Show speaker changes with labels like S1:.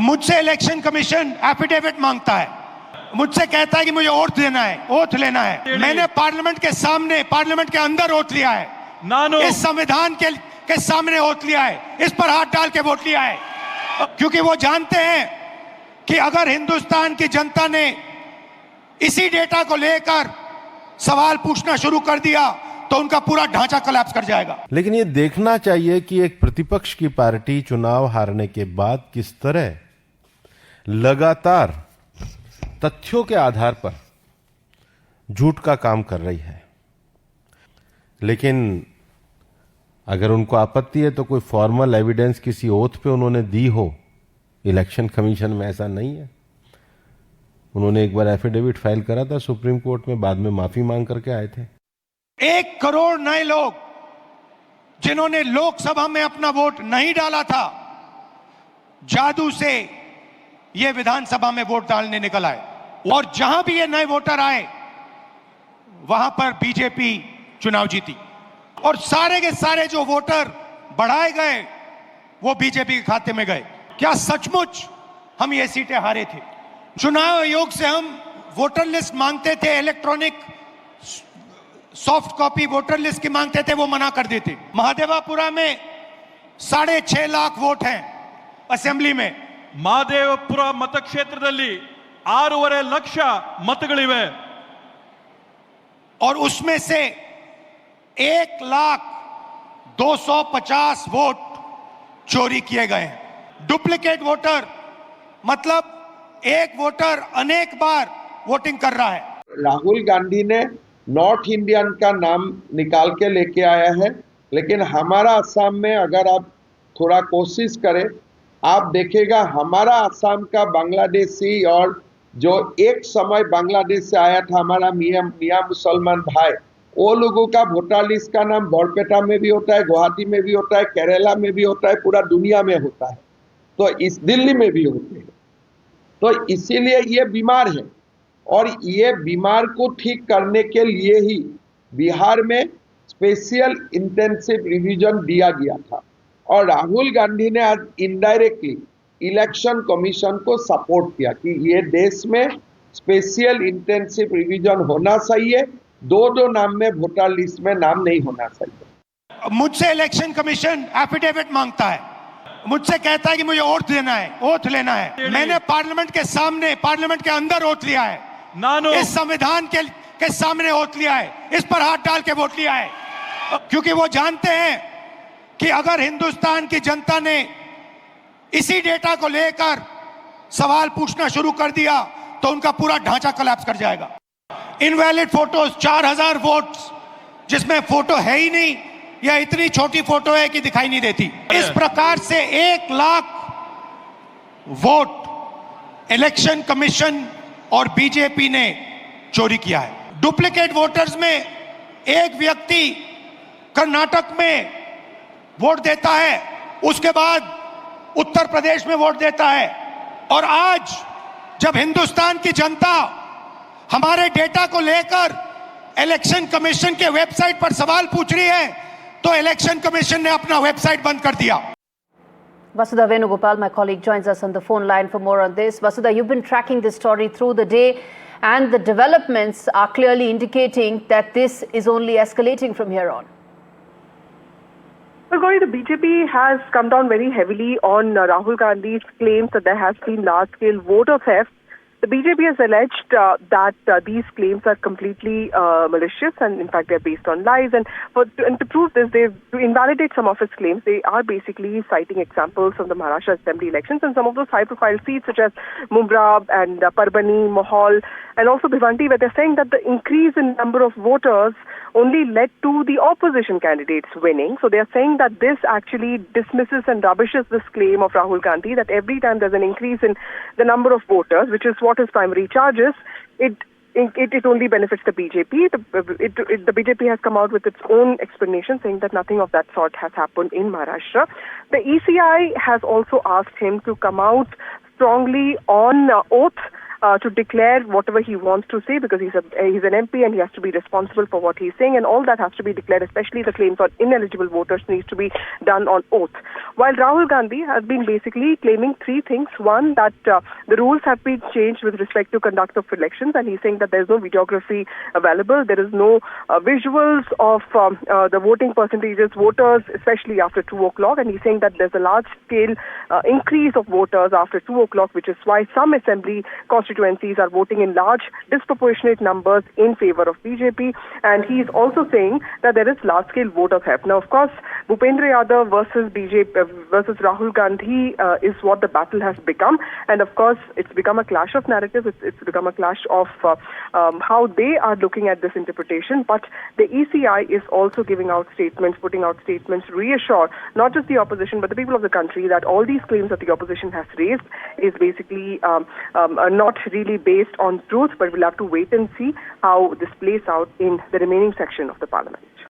S1: मुझसे election commission affidavit मांगता है, मुझसे कहता है कि मुझे ओथ लेना है। मैंने पार्लियामेंट के सामने, पार्लियामेंट के अंदर ओथ लिया है, इस संविधान के सामने ओथ लिया है, इस पर हाथ डाल के वोट लिया है, क्योंकि वो जानते हैं कि अगर हिंदुस्तान की जनता ने इसी डेटा को लेकर सवाल पूछना शुरू कर दिया तो उनका पूरा ढांचा कोलैप्स कर जाएगा।
S2: लेकिन ये देखना चाहिए कि एक प्रतिपक्ष की पार्टी चुनाव हारने के बाद किस तरह लगातार तथ्यों के आधार पर झूठ का काम कर रही है। लेकिन अगर उनको आपत्ति है तो कोई फॉर्मल एविडेंस किसी ओथ पे उन्होंने दी हो। इलेक्शन कमीशन में ऐसा नहीं है। उन्होंने एक बार एफिडेविट फाइल करा था सुप्रीम कोर्ट में, बाद में माफी मांग करके आए थे।
S1: 1 करोड़ नए लोग जिन्होंने लोकसभा में अपना वोट नहीं डाला था, जादू से ये विधानसभा में वोट डालने निकल आए, और जहां भी ये नए वोटर आए वहां पर बीजेपी चुनाव जीती, और सारे के सारे जो वोटर बढ़ाए गए वो बीजेपी के खाते में गए। क्या सचमुच हम ये सीटें हारे थे? चुनाव आयोग से हम वोटर लिस्ट मांगते थे, electronic soft copy voter list की मांगते थे, वो मना कर देते। महादेवापुरा में 6.5 लाख वोट हैं असेंबली में।
S3: ಮಹದೇವಪುರ ಮತಕ್ಷೇತ್ರದಲ್ಲಿ 6.5 ಲಕ್ಷ मतಗಳಿವೆ,
S1: और उसमें से 1,250,000 वोट चोरी किए गए हैं। डुप्लीकेट वोटर मतलब एक वोटर अनेक बार वोटिंग कर रहा है।
S4: राहुल गांधी ने नॉर्थ इंडियन का नाम निकाल के लेके आया है, लेकिन हमारा असम में अगर आप थोड़ा कोशिश करें, आप देखेगा हमारा असम का बांग्लादेशी और जो एक समय बांग्लादेश से आया था हमारा मियां मुसलमान भाई, वो लोगों का वोटर लिस्ट का नाम बरपेटा में भी होता है, गुवाहाटी में भी होता है, केरला में भी होता है, पूरा दुनिया में होता है, तो इस दिल्ली में भी होते हैं। तो इसीलिए ये बीमार है, और ये बीमार को ठीक करने के लिए ही बिहार में स्पेशल इंटेंसिव रिवीजन दिया गया था, और राहुल गांधी ने आज इनडायरेक्टली इलेक्शन कमीशन को सपोर्ट किया कि ये देश में स्पेशल इंटेंसिव रिवीजन होना चाहिए, दो नाम में वोटर लिस्ट में नाम नहीं होना चाहिए।
S1: मुझसे इलेक्शन कमीशन एफिडेविट मांगता है, मुझसे कहता है कि मुझे ओथ लेना है। मैंने पार्लियामेंट के सामने, पार्लियामेंट के अंदर ओथ लिया है, इस संविधान के सामने ओथ लिया है, इस पर हाथ डाल के वोट लिया है, क्योंकि वो जानते हैं कि अगर हिंदुस्तान की जनता ने इसी डेटा को लेकर सवाल पूछना शुरू कर दिया तो उनका पूरा ढांचा कोलैप्स कर जाएगा। इनवैलिड फोटोज 4000 वोट्स जिसमें फोटो है ही नहीं, या इतनी छोटी फोटो है कि दिखाई नहीं देती। इस प्रकार से 1 लाख वोट इलेक्शन कमीशन और बीजेपी ने चोरी किया है। डुप्लीकेट वोटर्स में एक व्यक्ति कर्नाटक में वोट देता है, उसके बाद उत्तर प्रदेश में वोट देता है, और आज जब हिंदुस्तान की जनता हमारे डेटा को लेकर इलेक्शन कमीशन के वेबसाइट पर सवाल पूछ रही है तो इलेक्शन कमीशन ने अपना वेबसाइट बंद कर दिया।
S5: Vasudha Venugopal, my colleague, joins us on the phone line for more on this. Vasudha, you've been tracking this story through the day, and the developments are clearly indicating that this is only escalating from here on.
S6: Well, Gauri, the BJP has come down very heavily on Rahul Gandhi's claims that there has been large-scale voter theft. The BJP has alleged that these claims are completely malicious, and in fact they're based on lies. And to prove this, to invalidate some of its claims, they are basically citing examples from the Maharashtra Assembly elections and some of those high-profile seats such as Mumbai and Parbani, Mohol, and also Bhiwanti, where they're saying that the increase in number of voters only led to the opposition candidates winning. So they're saying that this actually dismisses and rubbishes this claim of Rahul Gandhi that every time there's an increase in the number of voters, which is what his primary charge is, it only benefits the BJP. The BJP has come out with its own explanation saying that nothing of that sort has happened in Maharashtra. The ECI has also asked him to come out strongly on oath to declare whatever he wants to say, because he's an MP and he has to be responsible for what he's saying, and all that has to be declared, especially the claims on ineligible voters, needs to be done on oath. While Rahul Gandhi has been basically claiming three things. One, that the rules have been changed with respect to conduct of elections, and he's saying that there's no videography available, there is no visuals of the voting percentages, voters, especially after 2 o'clock, and he's saying that there's a large-scale increase of voters after 2 o'clock, which is why some assembly constituencies are voting in large, disproportionate numbers in favor of BJP, and he's also saying that there is large-scale voter theft. Now, of course, Bhupendra Yadav versus BJP versus Rahul Gandhi is what the battle has become, and of course, it's become a clash of narratives. It's become a clash of how they are looking at this interpretation. But the ECI is also giving out statements, putting out statements, reassure not just the opposition but the people of the country that all these claims that the opposition has raised is basically not really based on truth. But we'll have to wait and see how this plays out in the remaining section of the parliament.